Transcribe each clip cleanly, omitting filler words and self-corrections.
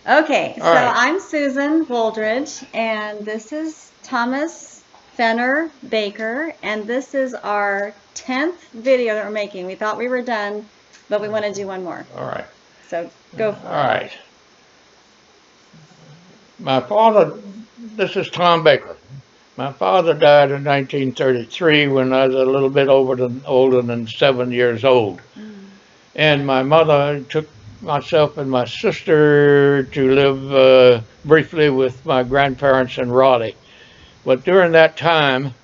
Okay, All so right. I'm Susan Woldridge, and this is Thomas Fenner Baker, and this is our 10th video that we're making. We thought we were done, but we want to do one more. All right. So go All for it. right. My father, this is Tom Baker. My father died in 1933 when I was a little bit older than 7 years old. And my mother took myself and my sister to live briefly with my grandparents in Raleigh. But during that time,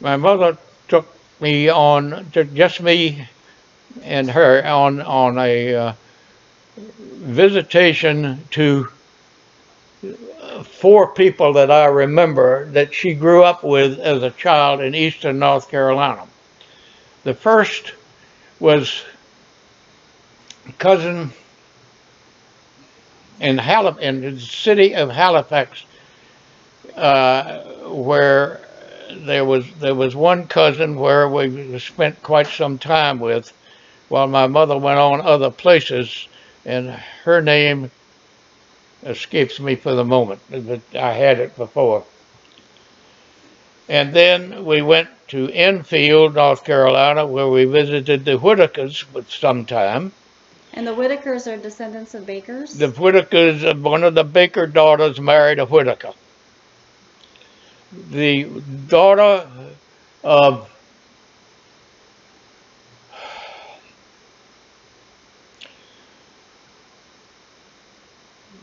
my mother took just me and her on a visitation to four people that I remember that she grew up with as a child in eastern North Carolina. The first was cousin in the city of Halifax, where there was one cousin where we spent quite some time with, while my mother went on other places, and her name escapes me for the moment, but I had it before. And then we went to Enfield, North Carolina, where we visited the Whitakers for some time. And the Whitakers are descendants of Bakers? The Whitakers, one of the Baker daughters married a Whitaker. The daughter of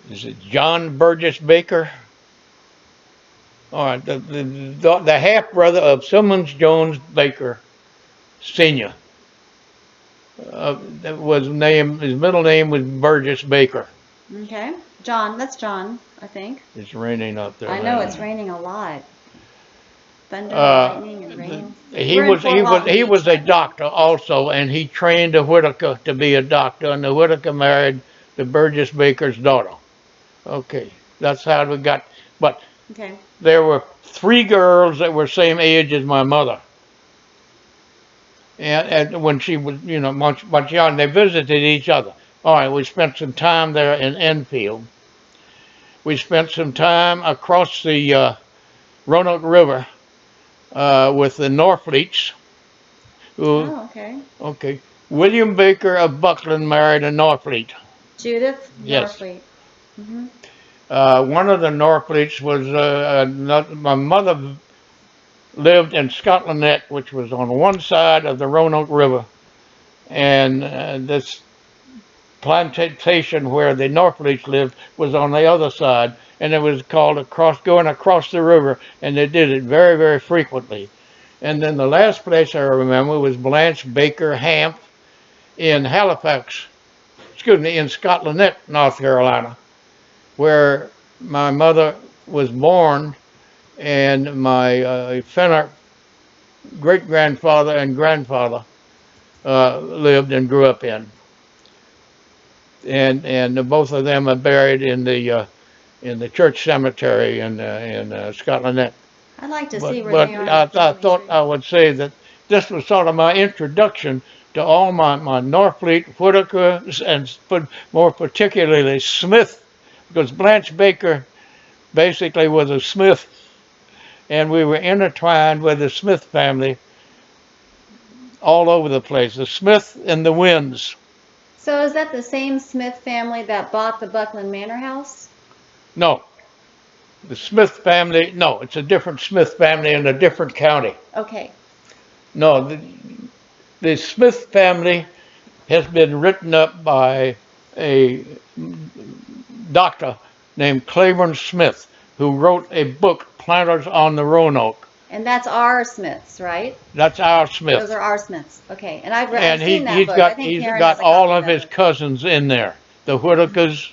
is it John Burgess Baker? All right, the half brother of Simmons Jones Baker Senior. That was name. His middle name was Burgess Baker. Okay. John, that's John, I think. It's raining up there. I know it's raining a lot. Thunder and lightning and rain. He We're in was Fort he was Walton he Beach was a right now. doctor also, and he trained a Whitaker to be a doctor, and the Whitaker married the Burgess Baker's daughter. Okay, that's how we got. But Okay. there were three girls that were same age as my mother, and when she was much young, they visited each other. All right, we spent some time there in Enfield. We spent some time across the Roanoke River with the Norfleets. Who, Oh, okay. okay, William Baker of Buckland married a Norfleet. Judith Yes. Norfleet. Mm-hmm. One of the Norfleets was my mother lived in Scotland Neck, which was on one side of the Roanoke River, and this plantation where the Norfleets lived was on the other side, and it was called going across the river, and they did it very, very frequently. And then the last place I remember was Blanche Baker Hamp in Halifax, in Scotland Neck, North Carolina, where my mother was born, and my Fenner great grandfather and grandfather lived and grew up in, and both of them are buried in the church cemetery in Scotland Neck. I'd like to see But where they are in the I family thought tree. I would say that this was sort of my introduction to all my Norfleet, Whitakers, and more particularly Smith, because Blanche Baker basically was a Smith, and we were intertwined with the Smith family all over the place. The Smith and the Winds. So is that the same Smith family that bought the Buckland Manor House? No, the Smith family. No, it's a different Smith family in a different county. Okay. No, the Smith family has been written up by a doctor named Claiborne Smith, who wrote a book, Planters on the Roanoke. And that's our Smiths, right? That's our Those Smith. are our Smiths. Okay. And I've And seen that book. I think he's Karen has got a all copy of of that his book. cousins in there. The Whitakers,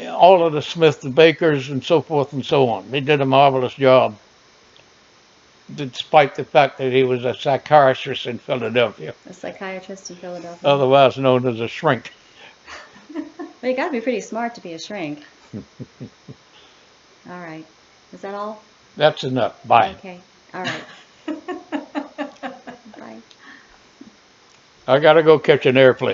all of the Smith, the Bakers, and so forth and so on. They did a marvelous job, despite the fact that he was a psychiatrist in Philadelphia, A psychiatrist in Philadelphia. otherwise known as a shrink. Well, you got to be pretty smart to be a shrink. All right. Is that all? That's enough. Bye. Okay. All right. Bye. I got to go catch an airplane.